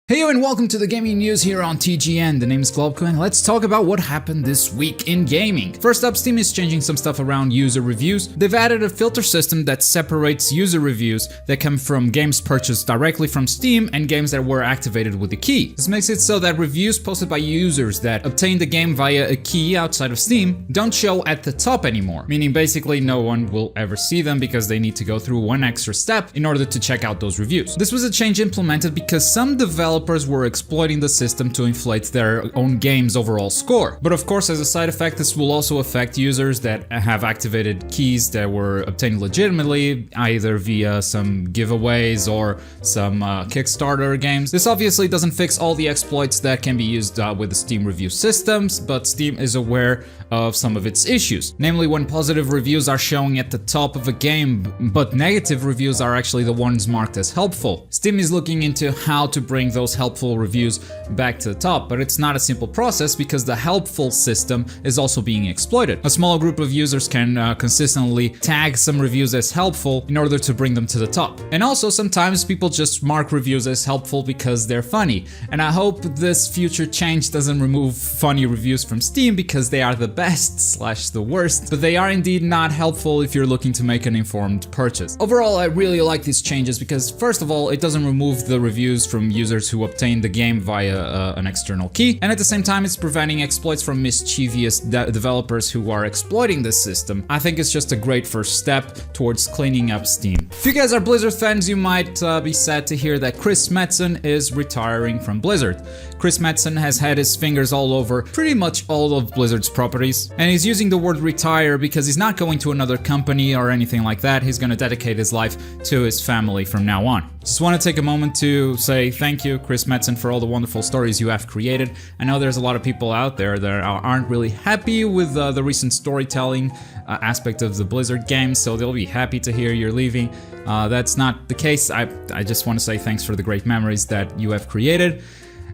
Hey and welcome to the gaming news here on TGN. The name is Globko and let's talk about what happened this week in gaming. First up, Steam is changing some stuff around user reviews. They've added a filter system that separates user reviews that come from games purchased directly from Steam and games that were activated with a key. This makes it so that reviews posted by users that obtained the game via a key outside of Steam don't show at the top anymore, meaning basically no one will ever see them because they need to go through one extra step in order to check out those reviews. This was a change implemented because some developers were exploiting the system to inflate their own game's overall score. But of course, as a side effect, this will also affect users that have activated keys that were obtained legitimately, either via some giveaways or some Kickstarter games. This obviously doesn't fix all the exploits that can be used with the Steam review systems, but Steam is aware of some of its issues. Namely, when positive reviews are showing at the top of a game, but negative reviews are actually the ones marked as helpful. Steam is looking into how to bring those helpful reviews back to the top, but it's not a simple process because the helpful system is also being exploited. A small group of users can consistently tag some reviews as helpful in order to bring them to the top. And also sometimes people just mark reviews as helpful because they're funny. And I hope this future change doesn't remove funny reviews from Steam because they are the best / the worst, but they are indeed not helpful if you're looking to make an informed purchase. Overall, I really like these changes because first of all, it doesn't remove the reviews from users who obtain the game via an external key, and at the same time it's preventing exploits from mischievous developers who are exploiting this system. I think it's just a great first step towards cleaning up Steam. If you guys are Blizzard fans, you might be sad to hear that Chris Metzen is retiring from Blizzard. Chris Metzen has had his fingers all over pretty much all of Blizzard's properties, and he's using the word retire because he's not going to another company or anything like that. He's going to dedicate his life to his family from now on. Just want to take a moment to say thank you, Chris Metzen, for all the wonderful stories you have created. I know there's a lot of people out there that aren't really happy with the recent storytelling aspect of the Blizzard games, so they'll be happy to hear you're leaving. That's not the case. I just want to say thanks for the great memories that you have created.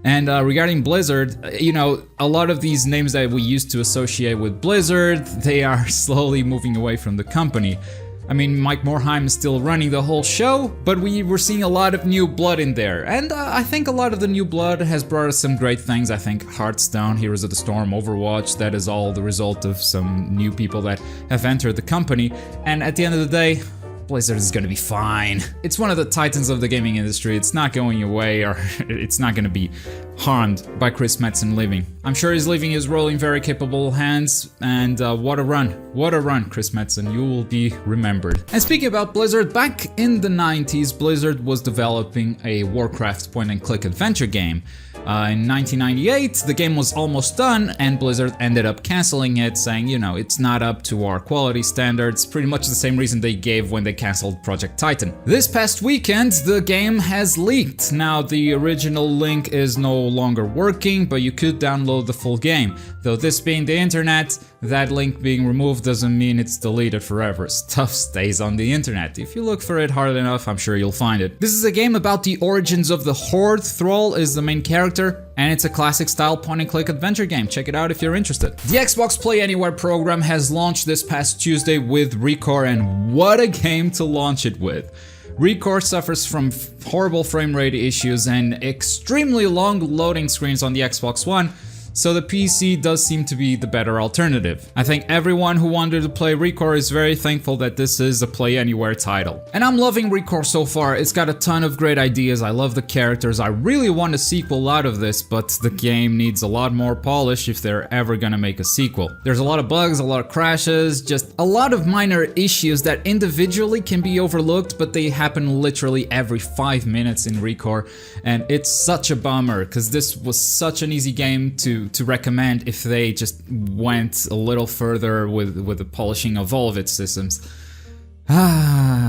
And regarding Blizzard, you know, a lot of these names that we used to associate with Blizzard, they are slowly moving away from the company. I mean, Mike Morhaime is still running the whole show, but we're seeing a lot of new blood in there. And I think a lot of the new blood has brought us some great things. I think Hearthstone, Heroes of the Storm, Overwatch, that is all the result of some new people that have entered the company. And at the end of the day, Blizzard is gonna be fine. It's one of the titans of the gaming industry. It's not going away, or it's not gonna be harmed by Chris Metzen leaving. I'm sure he's leaving his role in very capable hands, and what a run, Chris Metzen. You will be remembered. And speaking about Blizzard, back in the 90s, Blizzard was developing a Warcraft point-and-click adventure game. In 1998, the game was almost done, and Blizzard ended up canceling it, saying, you know, it's not up to our quality standards, pretty much the same reason they gave when they canceled Project Titan. This past weekend, the game has leaked. Now, the original link is no longer working, but you could download the full game. Though this being the internet, that link being removed doesn't mean it's deleted forever. Stuff stays on the internet. If you look for it hard enough, I'm sure you'll find it. This is a game about the origins of the Horde. Thrall is the main character, and it's a classic style point-and-click adventure game. Check it out if you're interested. The Xbox Play Anywhere program has launched this past Tuesday with ReCore, and what a game to launch it with. ReCore suffers from horrible frame rate issues and extremely long loading screens on the Xbox One, so the PC does seem to be the better alternative. I think everyone who wanted to play ReCore is very thankful that this is a Play Anywhere title. And I'm loving ReCore so far. It's got a ton of great ideas. I love the characters. I really want a sequel out of this, but the game needs a lot more polish if they're ever gonna make a sequel. There's a lot of bugs, a lot of crashes, just a lot of minor issues that individually can be overlooked, but they happen literally every 5 minutes in ReCore. And it's such a bummer, because this was such an easy game to recommend if they just went a little further with the polishing of all of its systems.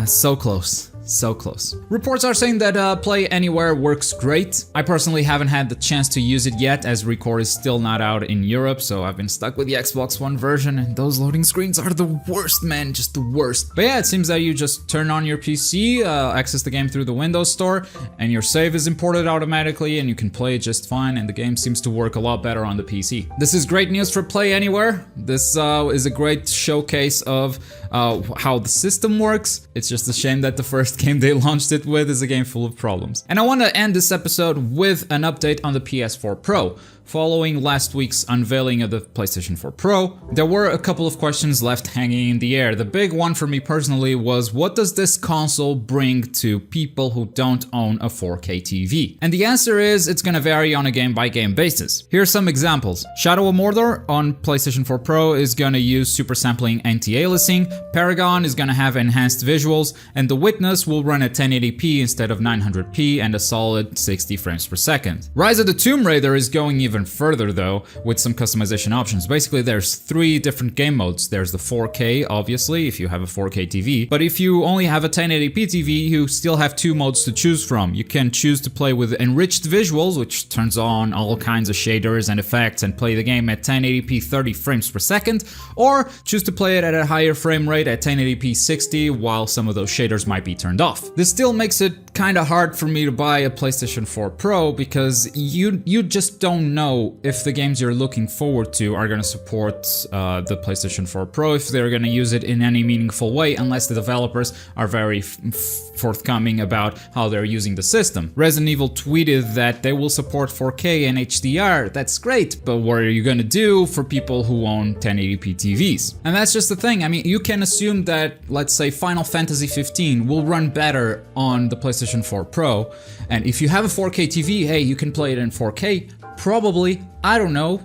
So close. So close. Reports are saying that Play Anywhere works great. I personally haven't had the chance to use it yet, as ReCore is still not out in Europe, so I've been stuck with the Xbox One version, and those loading screens are the worst, man, just the worst. But yeah, it seems that you just turn on your PC, access the game through the Windows Store, and your save is imported automatically, and you can play it just fine, and the game seems to work a lot better on the PC. This is great news for Play Anywhere. This is a great showcase of how the system works. It's just a shame that the first first game they launched it with is a game full of problems. And I want to end this episode with an update on the PS4 Pro. Following last week's unveiling of the PlayStation 4 Pro, there were a couple of questions left hanging in the air. The big one for me personally was, what does this console bring to people who don't own a 4K TV? And the answer is, it's gonna vary on a game-by-game basis. Here are some examples. Shadow of Mordor on PlayStation 4 Pro is gonna use super sampling anti-aliasing, Paragon is gonna have enhanced visuals, and The Witness will run at 1080p instead of 900p and a solid 60 frames per second. Rise of the Tomb Raider is going even further though, with some customization options. Basically, there's 3 different game modes. There's the 4K, obviously, if you have a 4K TV, but if you only have a 1080p TV, you still have 2 modes to choose from. You can choose to play with enriched visuals, which turns on all kinds of shaders and effects and play the game at 1080p 30 frames per second, or choose to play it at a higher frame rate at 1080p 60 while some of those shaders might be turned off. This still makes it kind of hard for me to buy a PlayStation 4 Pro because you just don't know if the games you're looking forward to are going to support the PlayStation 4 Pro, if they're going to use it in any meaningful way, unless the developers are very forthcoming about how they're using the system. Resident Evil tweeted that they will support 4K and HDR. That's great, but what are you going to do for people who own 1080p TVs? And that's just the thing. I mean, you can assume that, let's say, Final Fantasy 15 will run better on the PlayStation 4 Pro, and if you have a 4K TV, hey, you can play it in 4K. Probably, I don't know,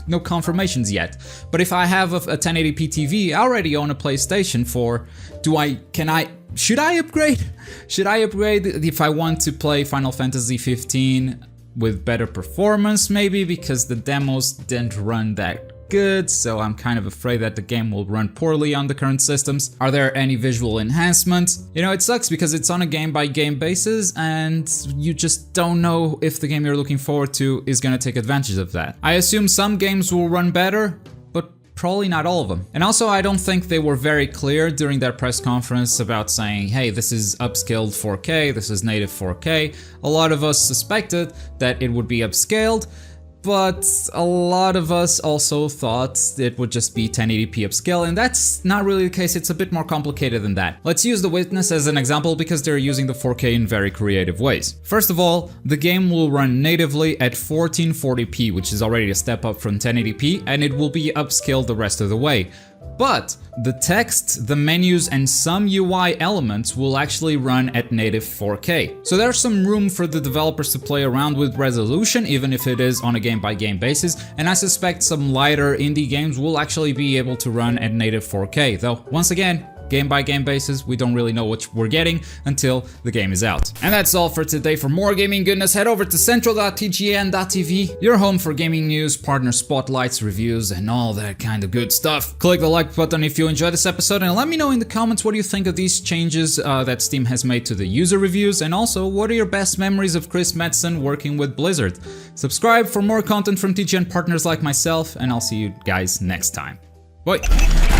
no confirmations yet. But if I have a 1080p TV, I already own a PlayStation 4. Should I upgrade? Should I upgrade if I want to play Final Fantasy 15 with better performance maybe? Because the demos didn't run that good, so I'm kind of afraid that the game will run poorly on the current systems. Are there any visual enhancements? You know, it sucks because it's on a game-by-game basis and you just don't know if the game you're looking forward to is gonna take advantage of that. I assume some games will run better, but probably not all of them. And also, I don't think they were very clear during their press conference about saying, hey, this is upscaled 4K, this is native 4K. A lot of us suspected that it would be upscaled, but a lot of us also thought it would just be 1080p upscale, and that's not really the case. It's a bit more complicated than that. Let's use The Witness as an example because they're using the 4K in very creative ways. First of all, the game will run natively at 1440p, which is already a step up from 1080p, and it will be upscaled the rest of the way. But the text, the menus, and some UI elements will actually run at native 4K. So there's some room for the developers to play around with resolution, even if it is on a game-by-game basis, and I suspect some lighter indie games will actually be able to run at native 4K, though once again, game-by-game basis, we don't really know what we're getting until the game is out. And that's all for today. For more gaming goodness, head over to central.tgn.tv, your home for gaming news, partner spotlights, reviews, and all that kind of good stuff. Click the like button if you enjoyed this episode, and let me know in the comments what you think of these changes that Steam has made to the user reviews, and also what are your best memories of Chris Metzen working with Blizzard. Subscribe for more content from TGN partners like myself, and I'll see you guys next time. Bye!